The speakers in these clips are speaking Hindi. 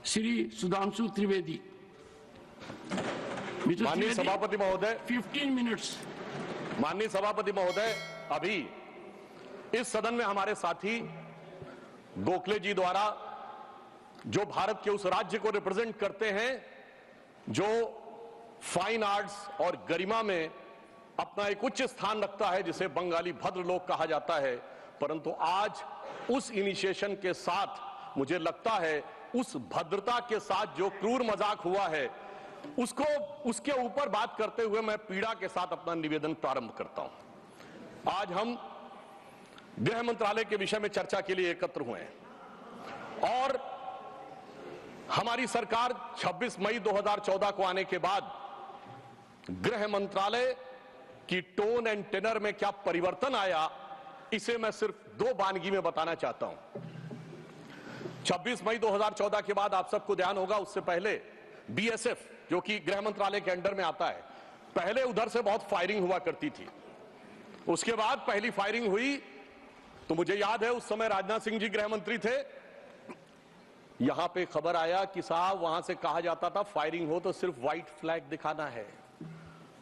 श्री सुधांशु त्रिवेदी। माननीय सभापति महोदय, 15 मिनट्स। माननीय सभापति महोदय, अभी इस सदन में हमारे साथी गोखले जी द्वारा जो भारत के उस राज्य को रिप्रेजेंट करते हैं जो फाइन आर्ट्स और गरिमा में अपना एक उच्च स्थान रखता है, जिसे बंगाली भद्र लोक कहा जाता है, परंतु आज उस इनिशिएशन के साथ मुझे लगता है उस भद्रता के साथ जो क्रूर मजाक हुआ है उसको उसके ऊपर बात करते हुए मैं पीड़ा के साथ अपना निवेदन प्रारंभ करता हूं। आज हम गृह मंत्रालय के विषय में चर्चा के लिए एकत्र हुए हैं और हमारी सरकार 26 मई 2014 को आने के बाद गृह मंत्रालय की टोन एंड टेनर में क्या परिवर्तन आया, इसे मैं सिर्फ दो वानगी में बताना चाहता हूं। 26 मई 2014 के बाद आप सबको ध्यान होगा, उससे पहले बीएसएफ जो कि गृह मंत्रालय के अंडर में आता है, पहले उधर से बहुत फायरिंग हुआ करती थी। उसके बाद पहली फायरिंग हुई तो मुझे याद है उस समय राजनाथ सिंह जी गृह मंत्री थे। यहां पे खबर आया कि साहब वहां से कहा जाता था फायरिंग हो तो सिर्फ व्हाइट फ्लैग दिखाना है।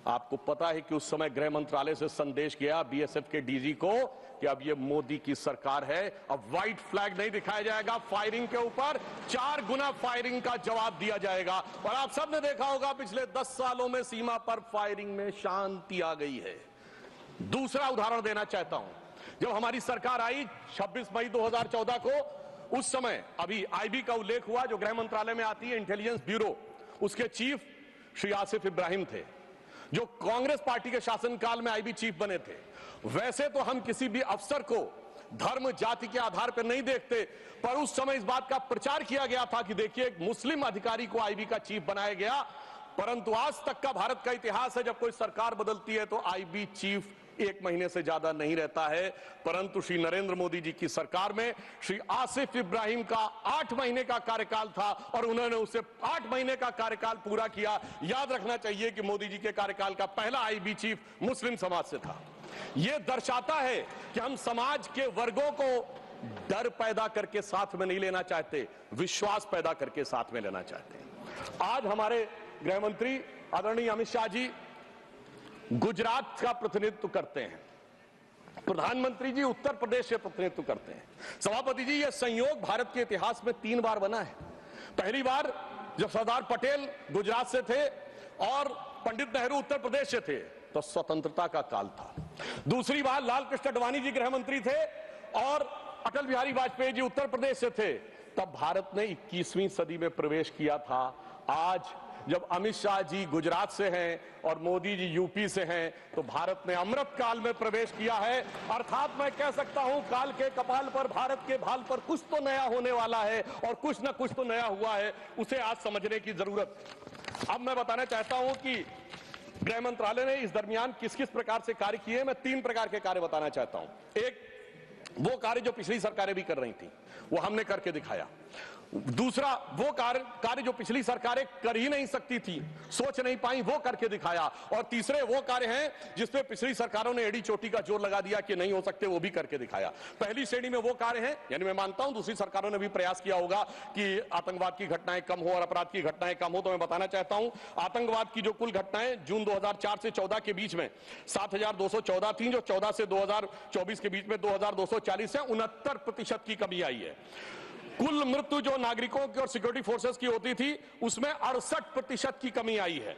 आपको पता है कि उस समय गृह मंत्रालय से संदेश गया बीएसएफ के डीजी को कि अब ये मोदी की सरकार है, अब व्हाइट फ्लैग नहीं दिखाया जाएगा, फायरिंग के ऊपर 4 गुना फायरिंग का जवाब दिया जाएगा। और आप सबने देखा होगा पिछले 10 सालों में सीमा पर फायरिंग में शांति आ गई है। दूसरा उदाहरण देना चाहता हूं, जब हमारी सरकार आई 26 मई 2014 को, उस समय अभी आईबी का उल्लेख हुआ जो गृह मंत्रालय में आती है, इंटेलिजेंस ब्यूरो, उसके चीफ श्री आसिफ इब्राहिम थे जो कांग्रेस पार्टी के शासनकाल में आईबी चीफ बने थे। वैसे तो हम किसी भी अफसर को धर्म जाति के आधार पर नहीं देखते, पर उस समय इस बात का प्रचार किया गया था कि देखिए एक मुस्लिम अधिकारी को आईबी का चीफ बनाया गया। परंतु आज तक का भारत का इतिहास है, जब कोई सरकार बदलती है तो आईबी चीफ 1 महीने से ज्यादा नहीं रहता है। परंतु श्री नरेंद्र मोदी जी की सरकार में श्री आसिफ इब्राहिम का 8 महीने का कार्यकाल था और उन्होंने उसे 8 महीने का कार्यकाल पूरा किया। याद रखना चाहिए कि मोदी जी के कार्यकाल का पहला आईबी चीफ मुस्लिम समाज से था। यह दर्शाता है कि हम समाज के वर्गों को डर पैदा करके साथ में नहीं लेना चाहते, विश्वास पैदा करके साथ में लेना चाहते हैं। आज हमारे गृह मंत्री आदरणीय अमित शाह जी गुजरात का प्रतिनिधित्व करते हैं, प्रधानमंत्री जी उत्तर प्रदेश से प्रतिनिधित्व करते हैं। सभापति जी, यह संयोग भारत के इतिहास में 3 बार बना है। पहली बार जब सरदार पटेल गुजरात से थे और पंडित नेहरू उत्तर प्रदेश से थे तो स्वतंत्रता का काल था। दूसरी बार लाल कृष्ण आडवाणी जी गृह मंत्री थे और अटल बिहारी वाजपेयी जी उत्तर प्रदेश से थे, तब भारत ने 21वीं सदी में प्रवेश किया था। आज जब अमित शाह जी गुजरात से हैं और मोदी जी यूपी से हैं, तो भारत ने अमृत काल में प्रवेश किया है। अर्थात मैं कह सकता हूं काल के कपाल पर, भारत के भाल पर कुछ तो नया होने वाला है और कुछ ना कुछ तो नया हुआ है, उसे आज समझने की जरूरत। अब मैं बताना चाहता हूं कि गृह मंत्रालय ने इस दरमियान किस किस प्रकार से कार्य किए। मैं 3 प्रकार के कार्य बताना चाहता हूं। एक, वो कार्य जो पिछली सरकारें भी कर रही थी वो हमने करके दिखाया। दूसरा, वो कार्य जो पिछली सरकारें कर ही नहीं सकती थी, सोच नहीं पाई, वो करके दिखाया। और तीसरे वो कार्य हैं जिसपे पिछली सरकारों ने एड़ी चोटी का जोर लगा दिया कि नहीं हो सकते, वो भी करके दिखाया। पहली श्रेणी में वो कार्य हैं, यानी मैं मानता हूं दूसरी सरकारों ने भी प्रयास किया होगा कि आतंकवाद की घटनाएं कम हो और अपराध की घटनाएं कम हो। तो मैं बताना चाहता हूं आतंकवाद की जो कुल घटनाएं जून 2004 से 14 के बीच में 7214 थी, जो 14 से 2024 के बीच में 2240 है, 69% की कमी आई है। कुल मृत्यु जो नागरिकों की और सिक्योरिटी फोर्सेस की होती थी उसमें 68% की कमी आई है।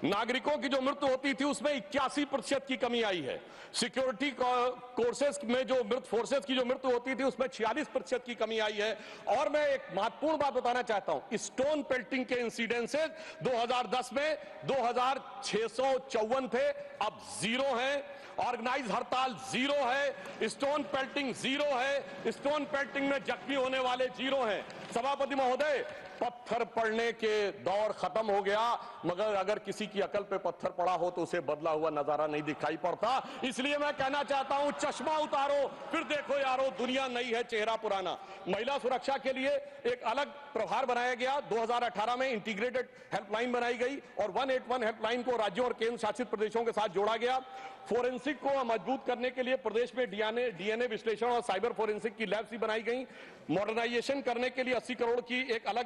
नागरिकों की जो मृत्यु होती थी उसमें 81% की कमी आई है। सिक्योरिटी कोर्सेस में जो फोर्सेस की जो मृत्यु होती थी उसमें 46% की कमी आई है। और मैं एक महत्वपूर्ण बात बताना चाहता हूं, स्टोन पेल्टिंग के इंसिडेंसेस 2010 में 2654 थे, अब 0 हैं। ऑर्गेनाइज हड़ताल 0 है, स्टोन पेल्टिंग 0 है, स्टोन पेल्टिंग में जख्मी होने वाले 0 हैं। सभापति महोदय, पत्थर पड़ने के दौर खत्म हो गया, मगर अगर किसी की अकल पे पत्थर पड़ा हो तो उसे बदला हुआ नजारा नहीं दिखाई पड़ता। इसलिए मैं कहना चाहता हूं चश्मा उतारो फिर देखो यारो, दुनिया नई है चेहरा पुराना। महिला सुरक्षा के लिए एक अलग प्रभार बनाया गया। 2018 में इंटीग्रेटेड हेल्पलाइन बनाई गई और 181 हेल्पलाइन को को राज्यों और केंद्र शासित प्रदेशों के साथ जोड़ा गया। फोरेंसिक को मजबूत करने के लिए प्रदेश में डीएनए विश्लेषण और साइबर फोरेंसिक की लैब्स भी बनाई गई। मॉडर्नाइजेशन करने के लिए 80 करोड़ की एक अलग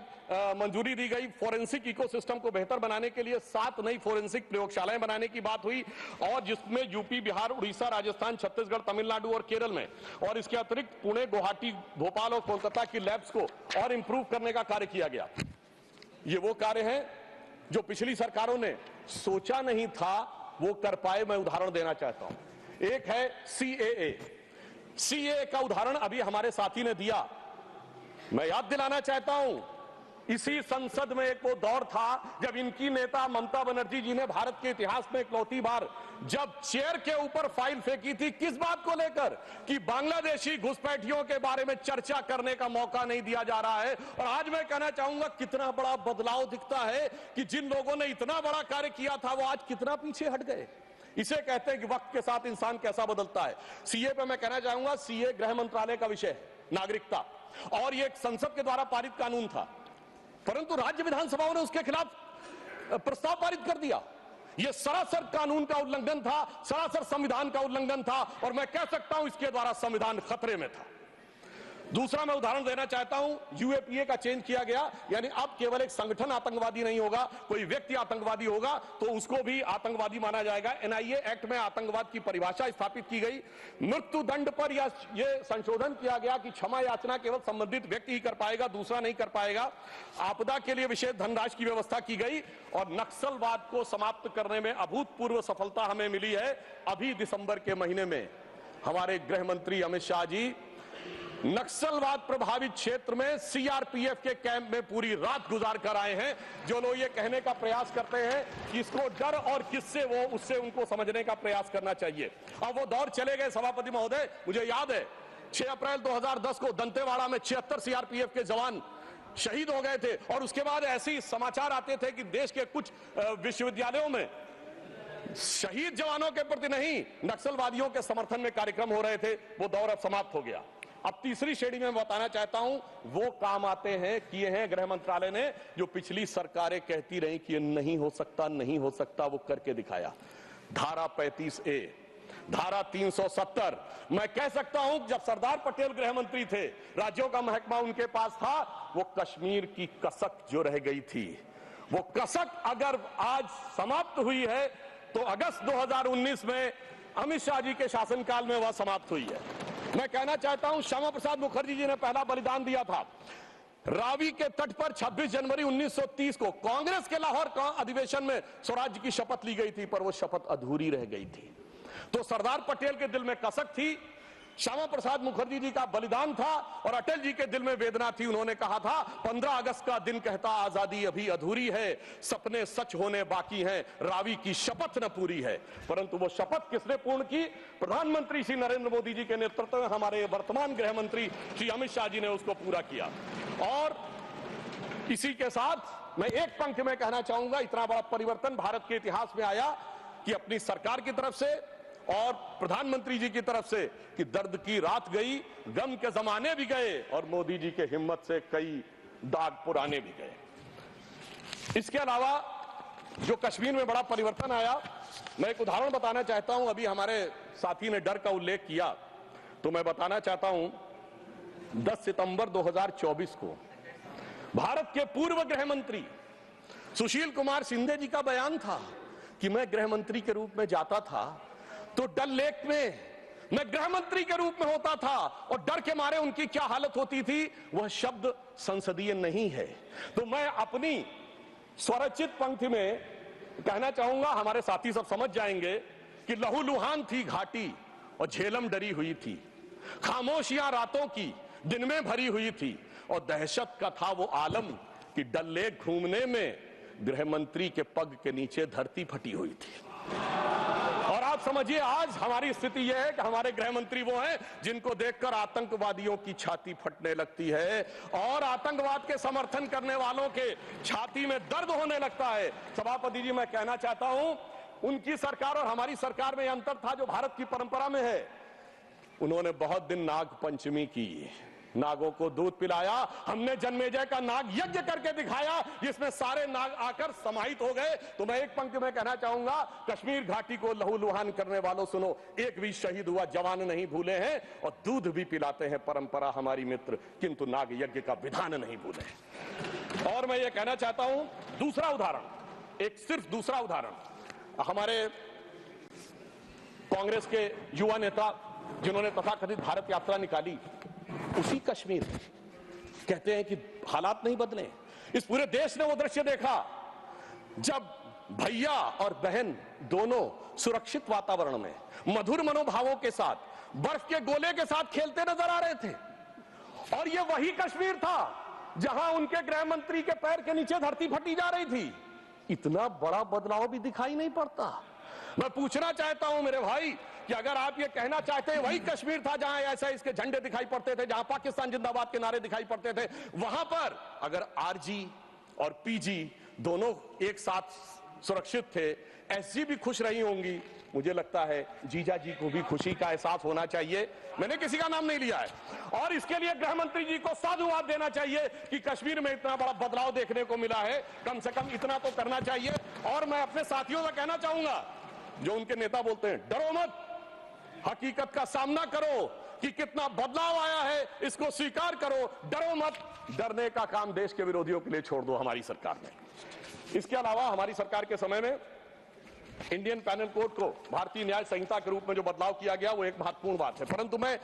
मंजूरी दी गई। फोरेंसिक इकोसिस्टम को बेहतर बनाने के लिए 7 नई फोरेंसिक प्रयोगशालाएं बनाने की बात हुई, और जिसमें यूपी, बिहार, उड़ीसा, राजस्थान, छत्तीसगढ़, तमिलनाडु और केरल में, और इसके अतिरिक्त पुणे, गुवाहाटी, भोपाल और कोलकाता की लैब्स को और इंप्रूव करने का कार्य किया गया। ये वो कार्य हैं जो पिछली सरकारों ने सोचा नहीं था वो कर पाए। मैं उदाहरण देना चाहता हूं। एक है सीएए का उदाहरण अभी हमारे साथी ने दिया। मैं याद दिलाना चाहता हूं, इसी संसद में एक वो दौर था जब इनकी नेता ममता बनर्जी जी ने भारत के इतिहास में इकलौती बार जब चेयर के ऊपर फाइल फेंकी थी, किस बात को लेकर कि बांग्लादेशी घुसपैठियों के बारे में चर्चा करने का मौका नहीं दिया जा रहा है। और आज मैं कहना चाहूंगा कितना बड़ा बदलाव दिखता है कि जिन लोगों ने इतना बड़ा कार्य किया था वो आज कितना पीछे हट गए। इसे कहते हैं कि वक्त के साथ इंसान कैसा बदलता है। सीए पे मैं कहना चाहूंगा, सीए गृह मंत्रालय का विषय है, नागरिकता, और ये एक संसद के द्वारा पारित कानून था, परंतु राज्य विधानसभाओं ने उसके खिलाफ प्रस्ताव पारित कर दिया। यह सरासर कानून का उल्लंघन था, सरासर संविधान का उल्लंघन था, और मैं कह सकता हूं इसके द्वारा संविधान खतरे में था। दूसरा मैं उदाहरण देना चाहता हूं, यूएपीए का चेंज किया गया, यानी अब केवल एक संगठन आतंकवादी नहीं होगा, कोई व्यक्ति आतंकवादी होगा तो उसको भी आतंकवादी माना जाएगा। एनआईए एक्ट में आतंकवाद की परिभाषा स्थापित की गई। मृत्यु दंड पर यह संशोधन किया गया कि क्षमा याचना केवल संबंधित व्यक्ति ही कर पाएगा, दूसरा नहीं कर पाएगा। आपदा के लिए विशेष धनराशि की व्यवस्था की गई, और नक्सलवाद को समाप्त करने में अभूतपूर्व सफलता हमें मिली है। अभी दिसंबर के महीने में हमारे गृह मंत्री अमित शाह जी नक्सलवाद प्रभावित क्षेत्र में सीआरपीएफ के कैंप में पूरी रात गुजार कर आए हैं। जो लोग ये कहने का प्रयास करते हैं कि इसको डर और किससे वो, उससे उनको समझने का प्रयास करना चाहिए। अब वो दौर चले गए सभापति महोदय। मुझे याद है 6 अप्रैल 2010 को दंतेवाड़ा में 76 सीआरपीएफ के जवान शहीद हो गए थे, और उसके बाद ऐसे ही समाचार आते थे कि देश के कुछ विश्वविद्यालयों में शहीद जवानों के प्रति नहीं, नक्सलवादियों के समर्थन में कार्यक्रम हो रहे थे। वो दौर अब समाप्त हो गया। अब तीसरी श्रेणी में बताना चाहता हूं, वो काम आते हैं, किए हैं गृह मंत्रालय ने, जो पिछली सरकारें कहती रही कि नहीं हो सकता, नहीं हो सकता, वो करके दिखाया। धारा 35A, धारा 370। मैं कह सकता हूं जब सरदार पटेल गृह मंत्री थे, राज्यों का महकमा उनके पास था, वो कश्मीर की कसक जो रह गई थी, वो कसक अगर आज समाप्त हुई है तो अगस्त 2019 में अमित शाह जी के शासनकाल में वह समाप्त हुई है। मैं कहना चाहता हूं, श्यामा प्रसाद मुखर्जी जी ने पहला बलिदान दिया था रावी के तट पर। 26 जनवरी 1930 को कांग्रेस के लाहौर अधिवेशन में स्वराज्य की शपथ ली गई थी, पर वो शपथ अधूरी रह गई थी। तो सरदार पटेल के दिल में कसक थी, श्यामा प्रसाद मुखर्जी जी का बलिदान था, और अटल जी के दिल में वेदना थी। उन्होंने कहा था 15 अगस्त का दिन कहता आजादी अभी अधूरी है, सपने सच होने बाकी हैं, रावी की शपथ न पूरी है। परंतु वो शपथ किसने पूर्ण की? प्रधानमंत्री श्री नरेंद्र मोदी जी के नेतृत्व में हमारे वर्तमान गृह मंत्री श्री अमित शाह जी ने उसको पूरा किया। और इसी के साथ मैं एक पंक्ति में कहना चाहूंगा, इतना बड़ा परिवर्तन भारत के इतिहास में आया कि अपनी सरकार की तरफ से और प्रधानमंत्री जी की तरफ से कि दर्द की रात गई, गम के जमाने भी गए, और मोदी जी के हिम्मत से कई दाग पुराने भी गए। इसके अलावा जो कश्मीर में बड़ा परिवर्तन आया, मैं एक उदाहरण बताना चाहता हूं। अभी हमारे साथी ने डर का उल्लेख किया, तो मैं बताना चाहता हूं 10 सितंबर 2024 को भारत के पूर्व गृह मंत्री सुशील कुमार शिंदे जी का बयान था कि मैं गृह मंत्री के रूप में जाता था तो डल लेक में मैं गृह मंत्री के रूप में होता था, और डर के मारे उनकी क्या हालत होती थी, वह शब्द संसदीय नहीं है। तो मैं अपनी स्वरचित पंक्ति में कहना चाहूंगा, हमारे साथी सब समझ जाएंगे कि लहूलुहान थी घाटी और झेलम डरी हुई थी, खामोशियां रातों की दिन में भरी हुई थी, और दहशत का था वो आलम कि डल लेक घूमने में गृह मंत्री के पग के नीचे धरती फटी हुई थी। और आप समझिए आज हमारी स्थिति यह है कि हमारे गृह मंत्री वो हैं जिनको देखकर आतंकवादियों की छाती फटने लगती है, और आतंकवाद के समर्थन करने वालों के छाती में दर्द होने लगता है। सभापति जी, मैं कहना चाहता हूं, उनकी सरकार और हमारी सरकार में यह अंतर था जो भारत की परंपरा में है। उन्होंने बहुत दिन नाग पंचमी की, नागों को दूध पिलाया, हमने जन्मेजय का नाग यज्ञ करके दिखाया जिसमें सारे नाग आकर समाहित हो गए। तो मैं एक पंक्ति में कहना चाहूंगा, कश्मीर घाटी को लहूलुहान करने वालों सुनो, एक भी शहीद हुआ जवान नहीं भूले हैं, और दूध भी पिलाते हैं परंपरा हमारी मित्र, किंतु नाग यज्ञ का विधान नहीं भूले। और मैं ये कहना चाहता हूं, दूसरा उदाहरण, एक सिर्फ दूसरा उदाहरण, हमारे कांग्रेस के युवा नेता जिन्होंने तथाकथित भारत यात्रा निकाली, उसी कश्मीर में कहते हैं कि हालात नहीं बदले। इस पूरे देश ने वो दृश्य देखा जब भैया और बहन दोनों सुरक्षित वातावरण में मधुर मनोभावों के साथ बर्फ के गोले के साथ खेलते नजर आ रहे थे। और ये वही कश्मीर था जहां उनके गृह मंत्री के पैर के नीचे धरती फटी जा रही थी। इतना बड़ा बदलाव भी दिखाई नहीं पड़ता। मैं पूछना चाहता हूं मेरे भाई कि अगर आप ये कहना चाहते हैं वही कश्मीर था जहां ऐसा इसके झंडे दिखाई पड़ते थे, जहां पाकिस्तान जिंदाबाद के नारे दिखाई पड़ते थे, वहां पर अगर आरजी और पीजी दोनों एक साथ सुरक्षित थे, एसजी भी खुश रही होंगी, मुझे लगता है जीजा जी को भी खुशी का एहसास होना चाहिए। मैंने किसी का नाम नहीं लिया है। और इसके लिए गृह मंत्री जी को साधुवाद देना चाहिए कि कश्मीर में इतना बड़ा बदलाव देखने को मिला है, कम से कम इतना तो करना चाहिए। और मैं अपने साथियों से कहना चाहूंगा, जो उनके नेता बोलते हैं डरो मत, हकीकत का सामना करो कि कितना बदलाव आया है, इसको स्वीकार करो, डरो मत। डरने का काम देश के विरोधियों के लिए छोड़ दो हमारी सरकार ने। इसके अलावा हमारी सरकार के समय में इंडियन पैनल कोड को भारतीय न्याय संहिता के रूप में जो बदलाव किया गया वो एक महत्वपूर्ण बात है। परंतु मैं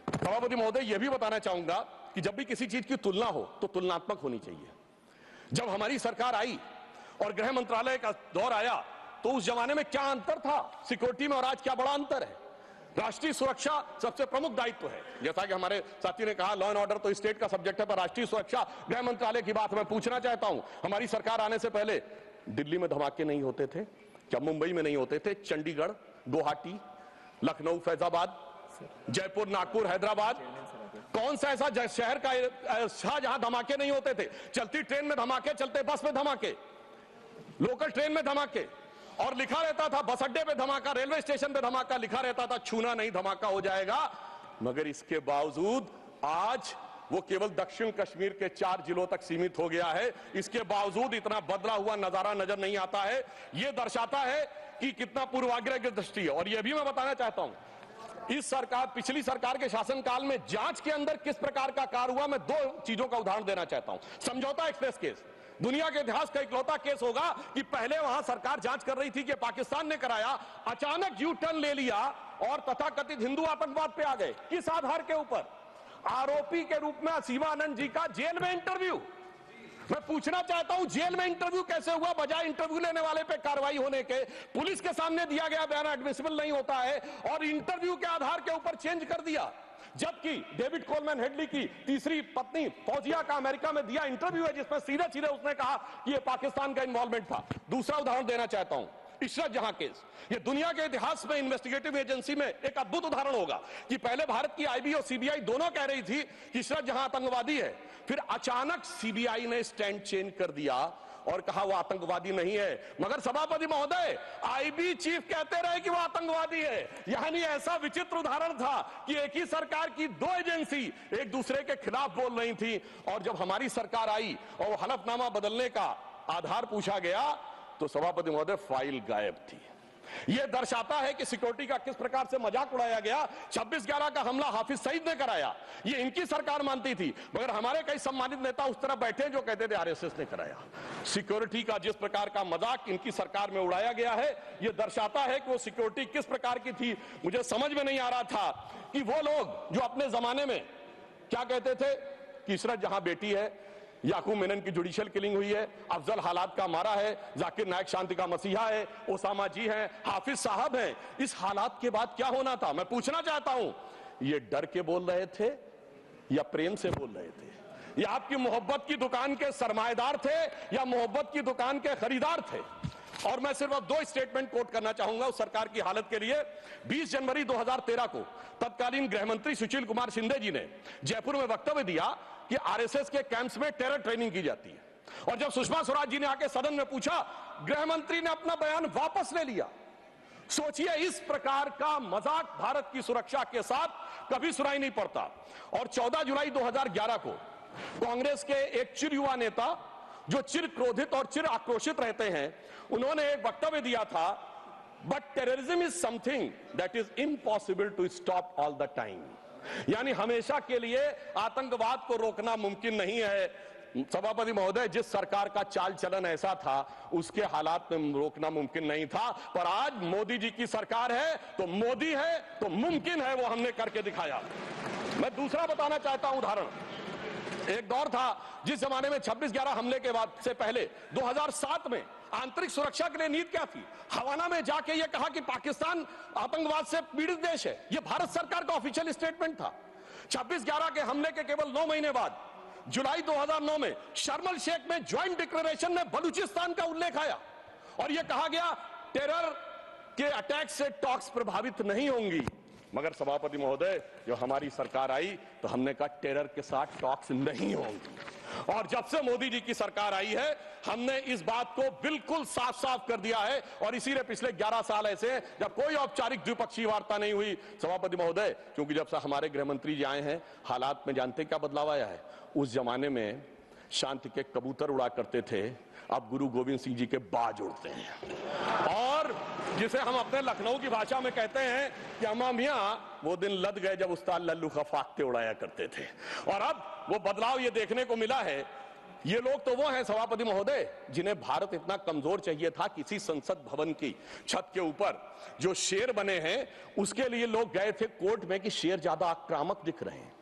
सभापति महोदय यह भी बताना चाहूंगा कि जब भी किसी चीज की तुलना हो तो तुलनात्मक होनी चाहिए। जब हमारी सरकार आई और गृह मंत्रालय का दौर आया तो उस जमाने में क्या अंतर था सिक्योरिटी में और आज क्या बड़ा अंतर है। राष्ट्रीय सुरक्षा सबसे प्रमुख दायित्व है। जैसा कि हमारे साथी ने कहा, लॉ एंड ऑर्डर तो स्टेट का सब्जेक्ट है, पर राष्ट्रीय सुरक्षा गृह मंत्रालय की बात मैं पूछना चाहता हूं। हमारी सरकार आने से पहले दिल्ली में धमाके नहीं होते थे क्या? मुंबई में नहीं होते थे? चंडीगढ़, गुवाहाटी, लखनऊ, फैजाबाद, जयपुर, नागपुर, हैदराबाद, कौन सा ऐसा शहर का जहां धमाके नहीं होते थे? चलती ट्रेन में धमाके, चलते बस में धमाके, लोकल ट्रेन में धमाके, और लिखा रहता था बस अड्डे पे धमाका, रेलवे स्टेशन पे धमाका, लिखा रहता था छूना नहीं, धमाका हो जाएगा। मगर इसके बावजूद आज वो केवल दक्षिण कश्मीर के 4 जिलों तक सीमित हो गया है। इसके बावजूद इतना बदला हुआ नजारा नजर नहीं आता है। यह दर्शाता है कि कितना पूर्वाग्रह की दृष्टि है। और यह भी मैं बताना चाहता हूं, इस सरकार, पिछली सरकार के शासनकाल में जांच के अंदर किस प्रकार का कार्य हुआ, मैं 2 चीजों का उदाहरण देना चाहता हूं। समझौता एक्सप्रेस केस दुनिया के इतिहास का इकलौता केस होगा कि पहले वहां सरकार जांच कर रही थी कि पाकिस्तान ने कराया, अचानक यू टर्न ले लिया और तथाकथित हिंदू आतंकवाद पे आ गए। किस आधार के ऊपर? आरोपी के रूप में असीमा आनंद जी का जेल में इंटरव्यू। मैं पूछना चाहता हूं जेल में इंटरव्यू कैसे हुआ? बजाय इंटरव्यू लेने वाले पे कार्रवाई होने के, पुलिस के सामने दिया गया बयान एडमिसिबल नहीं होता है और इंटरव्यू के आधार के ऊपर चेंज कर दिया। जबकि डेविड कोलमैन हेडली की तीसरी पत्नी फौजिया का अमेरिका में दिया इंटरव्यू है जिसमें सीधे सीधे उसने कहा कि यह पाकिस्तान का इन्वॉल्वमेंट था। दूसरा उदाहरण देना चाहता हूं, इशरत जहां केस। ये दुनिया के इतिहास में इन्वेस्टिगेटिव एजेंसी में एक अद्भुत उदाहरण होगा कि पहले भारत की आईबी और सीबीआई दोनों कह रही थी कि इशरत जहां आतंकवादी है, फिर अचानक सीबीआई ने स्टैंड चेंज कर दिया और कहा वो आतंकवादी नहीं है। मगर सभापति महोदय, आईबी चीफ कहते रहे कि वो आतंकवादी है। यानी ऐसा विचित्र उदाहरण था कि एक ही सरकार की 2 एजेंसी एक दूसरे के खिलाफ बोल रही थी। और जब हमारी सरकार आई और वो हलफनामा बदलने का आधार पूछा गया तो सभापति महोदय फाइल गायब थी। यह दर्शाता है कि सिक्योरिटी का किस प्रकार से मजाक उड़ाया गया। 26/11 का हमला हाफिज सईद ने कराया, ये इनकी सरकार मानती थी, मगर हमारे कई सम्मानित नेता उस तरफ बैठे जो कहते थे आरएसएस ने कराया। सिक्योरिटी का जिस प्रकार का मजाक इनकी सरकार में उड़ाया गया है, यह दर्शाता है कि वो सिक्योरिटी किस प्रकार की थी। मुझे समझ में नहीं आ रहा था कि वो लोग जो अपने जमाने में क्या कहते थे कि इशरत जहां बेटी है, याकूब मेनन की जुडिशियल किलिंग हुई है, अफजल हालात का मारा है, जाकिर नायक शांति का मसीहा है, ओसामा जी हैं, हाफिज साहब हैं। इस हालात के बाद क्या होना था? मैं पूछना चाहता हूं, ये डर के बोल रहे थे या प्रेम से बोल रहे थे? या आपकी मोहब्बत की दुकान के सरमाएदार थे या मोहब्बत की दुकान के खरीदार थे? और मैं सिर्फ अब 2 स्टेटमेंट कोट करना चाहूंगा उस सरकार की हालत के लिए। 20 जनवरी 2013 को तत्कालीन गृह मंत्री सुशील कुमार शिंदे जी ने जयपुर में वक्तव्य दिया कि आरएसएस के कैंप्स में टेरर ट्रेनिंग की जाती है। और जब सुषमा स्वराज जी ने आके सदन में पूछा, गृह मंत्री ने अपना बयान वापस ले लिया। सोचिए, इस प्रकार का मजाक भारत की सुरक्षा के साथ कभी सुनाई नहीं पड़ता। और 14 जुलाई 2011 को कांग्रेस के एक चिर युवा नेता, जो चिर क्रोधित और चिर आक्रोशित रहते हैं, उन्होंने एक वक्तव्य दिया था, but terrorism is something that is impossible to stop all the time. यानी हमेशा के लिए आतंकवाद को रोकना मुमकिन नहीं है। सभापति महोदय, जिस सरकार का चाल चलन ऐसा था, उसके हालात में रोकना मुमकिन नहीं था, पर आज मोदी जी की सरकार है तो मोदी है तो मुमकिन है, वो हमने करके दिखाया। मैं दूसरा बताना चाहता हूं उदाहरण। एक दौर था जिस जमाने में 26/11 हमले के बाद से पहले 2007 में आंतरिक सुरक्षा के लिए नीति क्या थी? हवाना में जाके यह कहा कि पाकिस्तान आतंकवाद से पीड़ित देश है। यह भारत सरकार का ऑफिशियल स्टेटमेंट था। 26/11 के हमले के केवल 9 महीने बाद जुलाई 2009 में शर्म शेख में ज्वाइंट डिक्लेरेशन में बलूचिस्तान का उल्लेख आया और यह कहा गया टेरर के अटैक से टॉक्स प्रभावित नहीं होंगी। मगर सभापति महोदय, जो हमारी सरकार आई तो हमने कहा टेरर के साथ टॉक्स नहीं होंगी। और जब से मोदी जी की सरकार आई है, हमने इस बात को बिल्कुल साफ साफ कर दिया है। और इसीलिए पिछले 11 साल ऐसे हैं जब कोई औपचारिक द्विपक्षीय वार्ता नहीं हुई। सभापति महोदय, क्योंकि जब से हमारे गृह मंत्री जी आए हैं, हालात में जानते क्या बदलाव आया है? उस जमाने में शांति के कबूतर उड़ा करते थे, अब गुरु गोविंद सिंह जी के बाज उड़ते हैं। और जिसे हम अपने लखनऊ की भाषा में कहते हैं कि अम्मा मियां वो दिन लद गए जब उस्ताद लल्लू का फाख्ते उड़ाया करते थे। और अब वो बदलाव ये देखने को मिला है। ये लोग तो वो हैं सभापति महोदय, जिन्हें भारत इतना कमजोर चाहिए था, किसी संसद भवन की छत के ऊपर जो शेर बने हैं उसके लिए लोग गए थे कोर्ट में कि शेर ज्यादा आक्रामक दिख रहे हैं।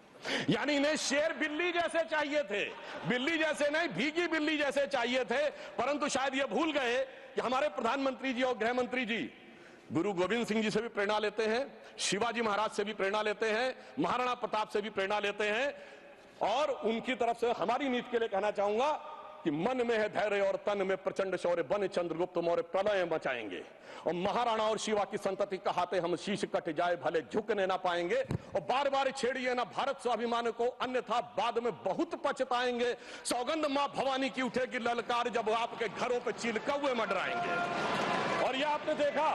यानी इन्हें शेर बिल्ली जैसे चाहिए थे, बिल्ली जैसे नहीं, भीगी बिल्ली जैसे चाहिए थे। परंतु शायद ये भूल गए कि हमारे प्रधानमंत्री जी और गृह मंत्री जी गुरु गोविंद सिंह जी से भी प्रेरणा लेते हैं, शिवाजी महाराज से भी प्रेरणा लेते हैं, महाराणा प्रताप से भी प्रेरणा लेते हैं। और उनकी तरफ से हमारी नीति के लिए कहना चाहूंगा कि मन में है धैर्य और तन में प्रचंड शौर्य, बन चंद्रगुप्त मौर्य प्रलय मचाएंगे। और महाराणा और शिवा की संतति कहाते हम शीश कट जाए भले झुकने ना पाएंगे। और बार बार छेड़िए ना भारत स्वाभिमान को, अन्यथा बाद में बहुत पछताएंगे। सौगंध मां भवानी की उठेगी ललकार, जब आपके घरों पे चील कौवे मंडराएंगे। और ये आपने देखा,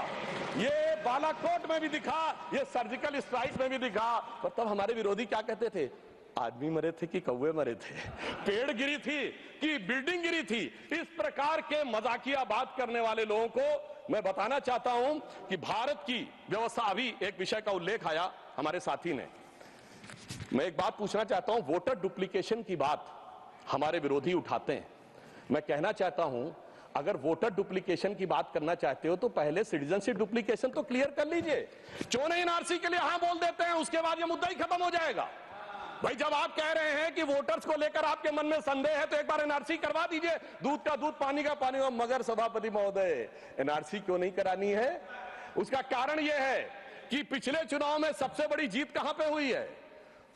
ये बालाकोट में भी दिखा, ये सर्जिकल स्ट्राइक में भी दिखा। तो तब हमारे विरोधी क्या कहते थे? आदमी मरे थे कि कौवे मरे थे, पेड़ गिरी थी कि बिल्डिंग गिरी थी। इस प्रकार के मजाकिया बात करने वाले लोगों को मैं बताना चाहता हूं कि भारत की व्यवस्था, अभी एक विषय का उल्लेख आया हमारे साथी ने, मैं एक बात पूछना चाहता हूं। वोटर डुप्लीकेशन की बात हमारे विरोधी उठाते हैं। मैं कहना चाहता हूं, अगर वोटर डुप्लीकेशन की बात करना चाहते हो तो पहले सिटीजनशिप डुप्लीकेशन तो क्लियर कर लीजिए। क्यों नहीं एनआरसी के लिए हाँ बोल देते हैं, उसके बाद ये मुद्दा ही खत्म हो जाएगा। भाई, जब आप कह रहे हैं कि वोटर्स को लेकर आपके मन में संदेह है तो एक बार एनआरसी करवा दीजिए, दूध का दूध पानी का पानी। मगर सभापति महोदय, एनआरसी क्यों नहीं करानी है? उसका कारण यह है कि पिछले चुनाव में सबसे बड़ी जीत कहां पे हुई है?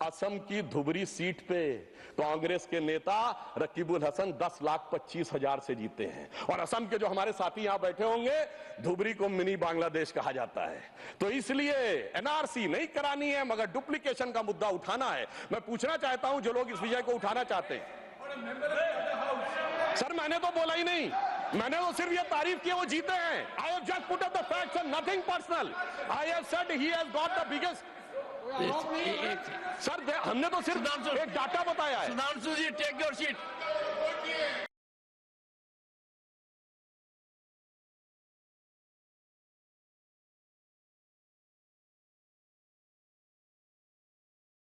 असम की धुबरी सीट पे कांग्रेस के नेता रकीबुल हसन 10,25,000 से जीते हैं। और असम के जो हमारे साथी यहां बैठे होंगे, धुबरी को मिनी बांग्लादेश कहा जाता है। तो इसलिए एनआरसी नहीं करानी है, मगर डुप्लीकेशन का मुद्दा उठाना है। मैं पूछना चाहता हूं जो लोग इस विषय को उठाना चाहते हैं। सर, मैंने तो बोला ही नहीं, मैंने तो सिर्फ ये तारीफ की वो जीते हैं। I have just put up the facts and nothing personal. I have said he has got the biggest. Sir, हमने तो सिर्फ एक डाटा बताया है। सुधांशु जी, टेक योर सीट।